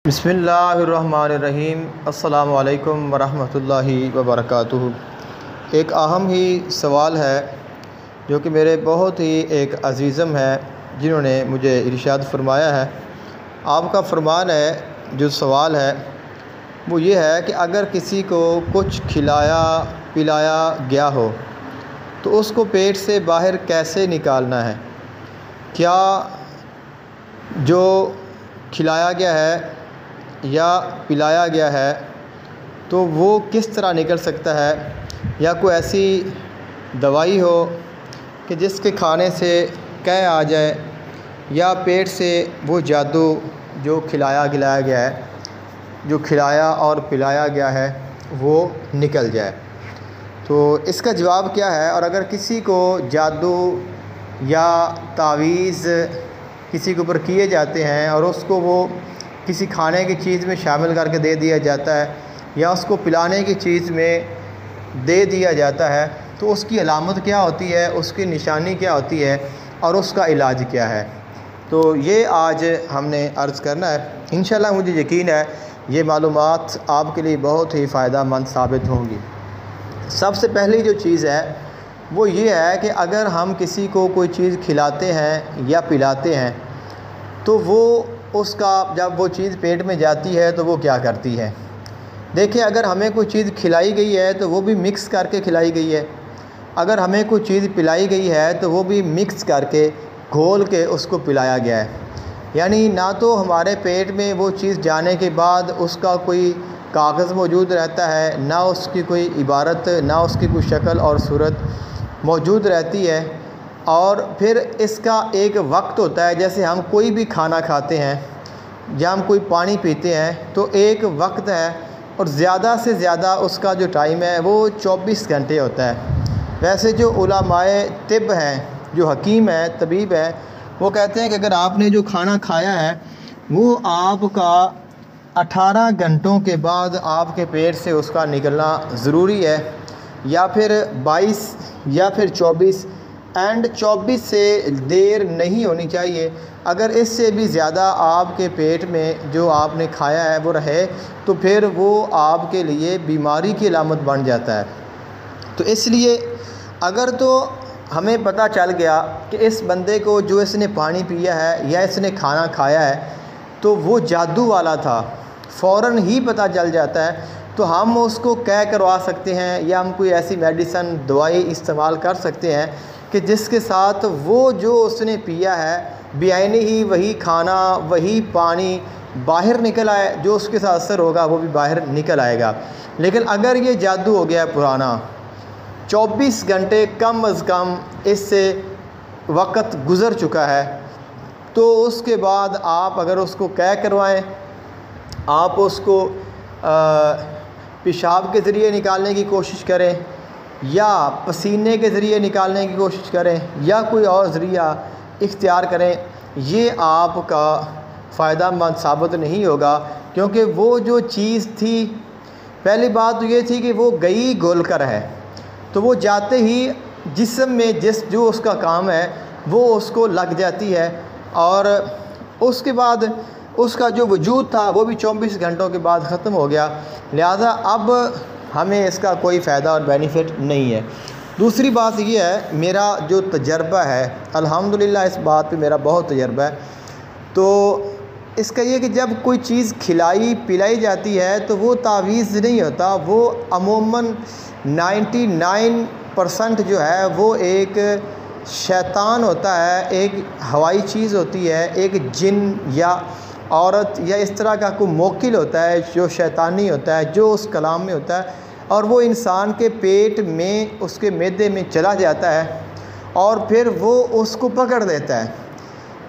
बिस्मिल्लाहिर्रहमानिर्रहीम। अस्सलामु अलैकुम वरहमतुल्लाहि वबरकातुहू। एक अहम ही सवाल है जो कि मेरे बहुत ही एक अज़ीज़म है जिन्होंने मुझे इरशाद फरमाया है। आपका फरमान है, जो सवाल है वो ये है कि अगर किसी को कुछ खिलाया पिलाया गया हो तो उसको पेट से बाहर कैसे निकालना है? क्या जो खिलाया गया है या पिलाया गया है तो वो किस तरह निकल सकता है, या कोई ऐसी दवाई हो कि जिसके खाने से कै आ जाए, या पेट से वो जादू जो खिलाया गिलाया गया है, जो खिलाया और पिलाया गया है, वो निकल जाए। तो इसका जवाब क्या है? और अगर किसी को जादू या तावीज़ किसी के ऊपर किए जाते हैं और उसको वो किसी खाने की चीज़ में शामिल करके दे दिया जाता है या उसको पिलाने की चीज़ में दे दिया जाता है, तो उसकी अलामत क्या होती है, उसकी निशानी क्या होती है और उसका इलाज क्या है? तो ये आज हमने अर्ज़ करना है। इंशाल्लाह मुझे यकीन है ये मालूमात आपके लिए बहुत ही फ़ायदा मंद साबित होंगी। सबसे पहली जो चीज़ है वो ये है कि अगर हम किसी को कोई चीज़ खिलाते हैं या पिलाते हैं तो वो उसका जब वो चीज़ पेट में जाती है तो वो क्या करती है। देखिए, अगर हमें कोई चीज़ खिलाई गई है तो वो भी मिक्स करके खिलाई गई है, अगर हमें कोई चीज़ पिलाई गई है तो वो भी मिक्स करके घोल के उसको पिलाया गया है। यानी ना तो हमारे पेट में वो चीज़ जाने के बाद उसका कोई कागज़ मौजूद रहता है, ना उसकी कोई इबारत, ना उसकी कोई शक्ल और सूरत मौजूद रहती है। और फिर इसका एक वक्त होता है, जैसे हम कोई भी खाना खाते हैं या हम कोई पानी पीते हैं तो एक वक्त है और ज़्यादा से ज़्यादा उसका जो टाइम है वो 24 घंटे होता है। वैसे जो उलमाए तिब हैं, जो हकीम हैं, तबीब हैं, वो कहते हैं कि अगर आपने जो खाना खाया है वो आपका 18 घंटों के बाद आपके पेट से उसका निकलना ज़रूरी है, या फिर 22 या फिर 24 एंड 24 से देर नहीं होनी चाहिए। अगर इससे भी ज़्यादा आपके पेट में जो आपने खाया है वो रहे तो फिर वो आपके लिए बीमारी की अलामत बन जाता है। तो इसलिए अगर तो हमें पता चल गया कि इस बंदे को जो इसने पानी पिया है या इसने खाना खाया है तो वो जादू वाला था, फ़ौरन ही पता चल जाता है, तो हम उसको कै करवा सकते हैं या हम कोई ऐसी मेडिसन दवाई इस्तेमाल कर सकते हैं कि जिसके साथ वो जो उसने पिया है बेआइनी ही वही खाना वही पानी बाहर निकल आए, जो उसके साथ असर होगा वो भी बाहर निकल आएगा। लेकिन अगर ये जादू हो गया पुराना, 24 घंटे कम अज़ कम इससे वक़्त गुज़र चुका है, तो उसके बाद आप अगर उसको कै करवाएं, आप उसको पेशाब के ज़रिए निकालने की कोशिश करें या पसीने के ज़रिए निकालने की कोशिश करें या कोई और ज़रिया इख्तियार करें, ये आपका फ़ायदा मंद साबित नहीं होगा। क्योंकि वो जो चीज़ थी, पहली बात तो ये थी कि वो गई घुल कर है, तो वो जाते ही जिस्म में जो उसका काम है वो उसको लग जाती है और उसके बाद उसका जो वजूद था वो भी 24 घंटों के बाद ख़त्म हो गया। लिहाजा अब हमें इसका कोई फ़ायदा और बेनिफिट नहीं है। दूसरी बात ये है, मेरा जो तजर्बा है, अल्हम्दुलिल्लाह इस बात पे मेरा बहुत तजर्बा है, तो इसका ये कि जब कोई चीज़ खिलाई पिलाई जाती है तो वो तावीज़ नहीं होता, वो अमूमन 99% जो है वो एक शैतान होता है, एक हवाई चीज़ होती है, एक जिन या औरत या इस तरह का कोई मोकिल होता है जो शैतानी होता है, जो उस कलाम में होता है और वो इंसान के पेट में उसके मैदे में चला जाता है और फिर वो उसको पकड़ देता है।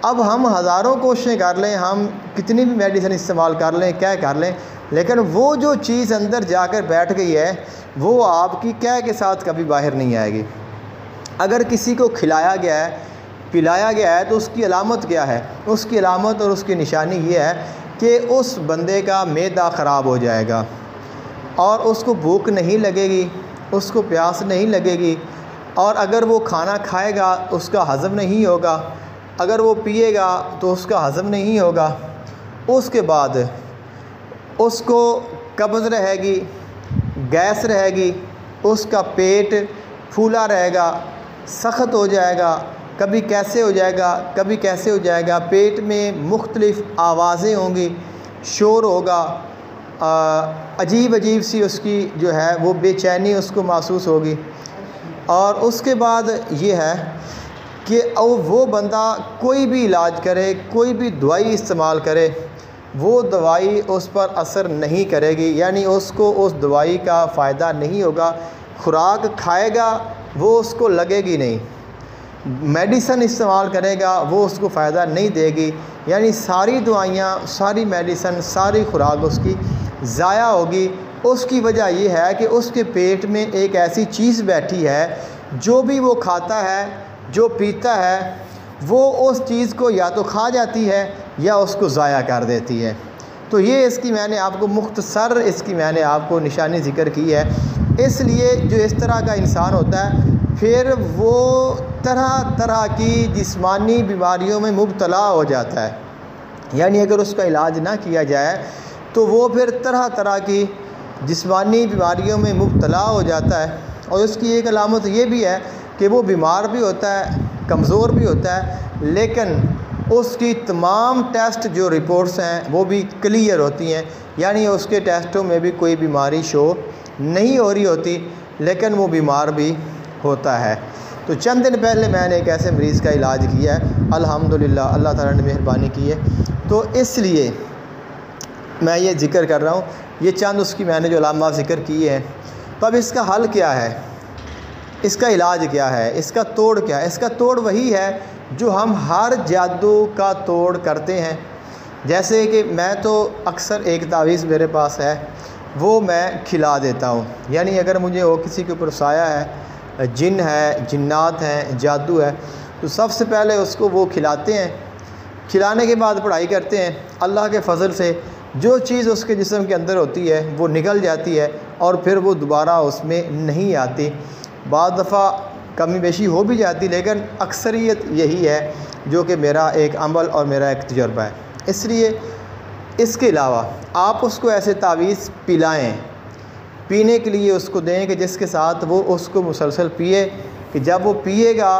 अब हम हज़ारों कोशिशें कर लें, हम कितनी भी मेडिसिन इस्तेमाल कर लें, क्या कर लें, लेकिन वो जो चीज़ अंदर जाकर बैठ गई है वो आपकी क्या के साथ कभी बाहर नहीं आएगी। अगर किसी को खिलाया गया है पिलाया गया है तो उसकी अलामत क्या है? उसकी अलामत और उसकी निशानी ये है कि उस बंदे का मैदा ख़राब हो जाएगा और उसको भूख नहीं लगेगी, उसको प्यास नहीं लगेगी, और अगर वो खाना खाएगा उसका हज़म नहीं होगा, अगर वो पिएगा तो उसका हज़म नहीं होगा। उसके बाद उसको कब्ज़ रहेगी, गैस रहेगी, उसका पेट फूला रहेगा, सख्त हो जाएगा, कभी कैसे हो जाएगा, कभी कैसे हो जाएगा, पेट में मुख्तलिफ़ आवाज़ें होंगी, शोर होगा, अजीब अजीब सी उसकी जो है वो बेचैनी उसको महसूस होगी। और उसके बाद ये है कि वो बंदा कोई भी इलाज करे, कोई भी दवाई इस्तेमाल करे, वो दवाई उस पर असर नहीं करेगी, यानी उसको उस दवाई का फ़ायदा नहीं होगा। खुराक खाएगा वो उसको लगेगी नहीं, मेडिसन इस्तेमाल करेगा वो उसको फ़ायदा नहीं देगी, यानी सारी दवाइयाँ, सारी मेडिसन, सारी खुराक उसकी ज़ाया होगी। उसकी वजह यह है कि उसके पेट में एक ऐसी चीज़ बैठी है, जो भी वो खाता है, जो पीता है, वो उस चीज़ को या तो खा जाती है या उसको ज़ाया कर देती है। तो ये इसकी मैंने आपको मुख्तसर इसकी मैंने आपको निशानी ज़िक्र की है। इसलिए जो इस तरह का इंसान होता है, फिर वो तरह तरह की जिस्मानी बीमारियों में मुब्तला हो जाता है, यानी अगर उसका इलाज ना किया जाए तो वो फिर तरह तरह की जिस्मानी बीमारियों में मुब्तला हो जाता है। और उसकी एक अलामत ये भी है कि वो बीमार भी होता है, कमज़ोर भी होता है, लेकिन उसकी तमाम टेस्ट जो रिपोर्ट्स हैं वो भी क्लियर होती हैं, यानी उसके टेस्टों में भी कोई बीमारी शो नहीं हो रही होती, लेकिन वो बीमार भी होता है। तो चंद दिन पहले मैंने एक ऐसे मरीज़ का इलाज किया है, अल्हम्दुलिल्लाह, अल्लाह ताला ने मेहरबानी की है। तो इसलिए मैं ये ज़िक्र कर रहा हूँ, ये चंद उसकी मैंने जो अलामात ज़िक्र किए हैं। तो अब इसका हल क्या है, इसका इलाज क्या है, इसका तोड़ क्या है? इसका तोड़ वही है जो हम हर जादू का तोड़ करते हैं। जैसे कि मैं तो अक्सर एक तावीज़ मेरे पास है, वो मैं खिला देता हूँ, यानी अगर मुझे वो किसी के ऊपर साया है, जिन है, जिन्नात हैं, जादू है, तो सबसे पहले उसको वो खिलाते हैं। खिलाने के बाद पढ़ाई करते हैं, अल्लाह के फ़ज़ल से जो चीज़ उसके जिस्म के अंदर होती है वो निकल जाती है और फिर वो दोबारा उसमें नहीं आती। बाद दफ़ा कमी बेशी हो भी जाती, लेकिन अक्सरियत यही है जो कि मेरा एक अमल और मेरा एक तजुर्बा है। इसलिए इसके अलावा आप उसको ऐसे तावीज़ पिलाएं, पीने के लिए उसको दें कि जिसके साथ वो उसको मुसलसल पिए, कि जब वो पिएगा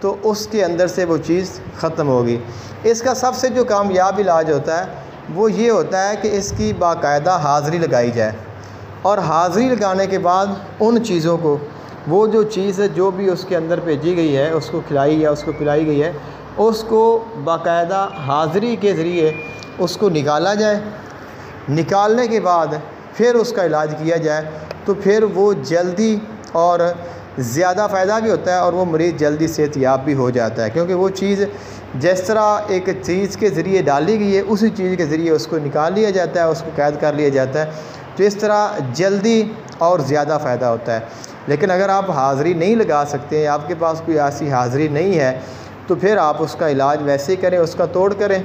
तो उसके अंदर से वो चीज़ ख़त्म होगी। इसका सबसे जो कामयाब इलाज होता है वो ये होता है कि इसकी बाकायदा हाज़री लगाई जाए, और हाज़री लगाने के बाद उन चीज़ों को, वो जो चीज़ है जो भी उसके अंदर भेजी गई है, उसको खिलाई या उसको पिलाई गई है, उसको बाकायदा हाज़री के ज़रिए उसको निकाला जाए। निकालने के बाद फिर उसका इलाज किया जाए, तो फिर वो जल्दी और ज़्यादा फ़ायदा भी होता है और वो मरीज़ जल्दी सेहतयाब भी हो जाता है, क्योंकि वो चीज़ जिस तरह एक चीज़ के ज़रिए डाली गई है, उसी चीज़ के ज़रिए उसको निकाल लिया जाता है, उसको कैद कर लिया जाता है। तो इस तरह जल्दी और ज़्यादा फ़ायदा होता है। लेकिन अगर आप हाज़री नहीं लगा सकते, आपके पास कोई ऐसी हाज़री नहीं है, तो फिर आप उसका इलाज वैसे ही करें, उसका तोड़ करें,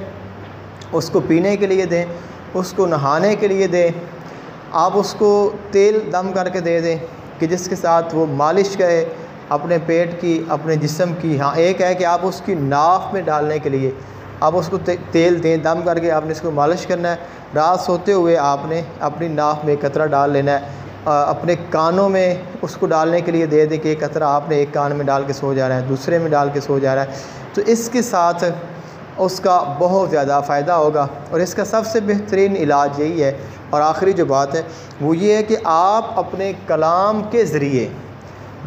उसको पीने के लिए दें, उसको नहाने के लिए दें, आप उसको तेल दम करके दे दें कि जिसके साथ वो मालिश करे अपने पेट की, अपने जिस्म की। हाँ, एक है कि आप उसकी नाक में डालने के लिए आप उसको तेल दें, दम करके आपने इसको मालिश करना है। रात सोते हुए आपने अपनी नाक में कतरा डाल लेना है, अपने कानों में उसको डालने के लिए दे दें कि एक कतरा आपने एक कान में डाल के सो जा रहा है, दूसरे में डाल के सो जा रहा है। तो इसके साथ उसका बहुत ज़्यादा फ़ायदा होगा, और इसका सबसे बेहतरीन इलाज यही है। और आखिरी जो बात है वो ये है कि आप अपने कलाम के ज़रिए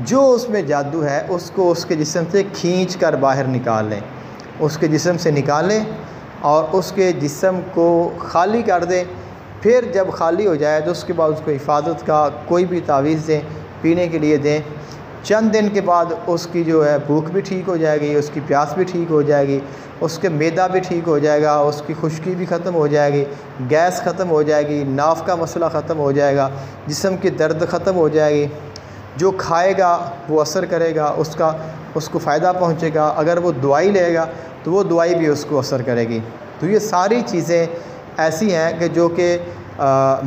जो उसमें जादू है उसको उसके जिस्म से खींच कर बाहर निकाल लें, उसके जिस्म से निकालें और उसके जिस्म को ख़ाली कर दें। फिर जब ख़ाली हो जाए तो उसके बाद उसको हिफाजत का कोई भी तावीज़ दें, पीने के लिए दें। चंद दिन के बाद उसकी जो है भूख भी ठीक हो जाएगी, उसकी प्यास भी ठीक हो जाएगी, उसके मैदा भी ठीक हो जाएगा, उसकी खुश्की भी ख़त्म हो जाएगी, गैस ख़त्म हो जाएगी, नाफ का मसला ख़त्म हो जाएगा, जिस्म की दर्द ख़त्म हो जाएगी। जो खाएगा वो असर करेगा, उसको फ़ायदा पहुँचेगा। अगर वो दवाई लेगा तो वो दवाई भी उसको असर करेगी। तो ये सारी चीज़ें ऐसी हैं कि जो कि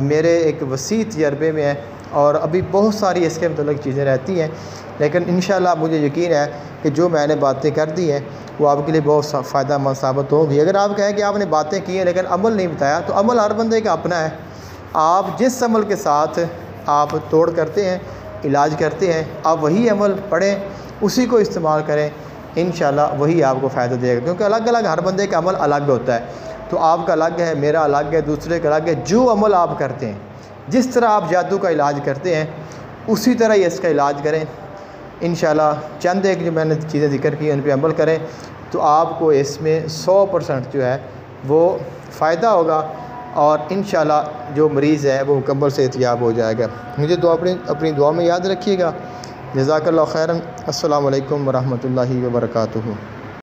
मेरे एक वसी तजर्बे में है, और अभी बहुत सारी इसके मतलब चीज़ें रहती हैं, लेकिन इंशाअल्लाह मुझे यकीन है कि जो मैंने बातें कर दी हैं वो आपके लिए बहुत फ़ायदा मंद साबित होगी। अगर आप कहें कि आपने बातें की हैं लेकिन अमल नहीं बताया, तो अमल हर बंदे का अपना है। आप जिस अमल के साथ आप तोड़ करते हैं, इलाज करते हैं, आप वही अमल पढ़ें, उसी को इस्तेमाल करें, इंशाल्लाह वही आपको फ़ायदा देगा। क्योंकि अलग अलग हर बंदे का अमल अलग होता है, तो आपका अलग है, मेरा अलग है, दूसरे का अलग है। जो अमल आप करते हैं, जिस तरह आप जादू का इलाज करते हैं, उसी तरह ही इसका इलाज करें इंशाल्लाह। चंद एक जो मैंने चीज़ें ज़िक्र की उन पर अमल करें तो आपको इसमें 100% जो है वो फ़ायदा होगा और इंशाल्लाह जो मरीज़ है वो मुकम्मल सेहतयाब हो जाएगा। मुझे अपनी दुआ में याद रखिएगा। जज़ाकल्लाहु खैरन। अस्सलामु अलैकुम वरहमतुल्लाहि वबरकातुहू।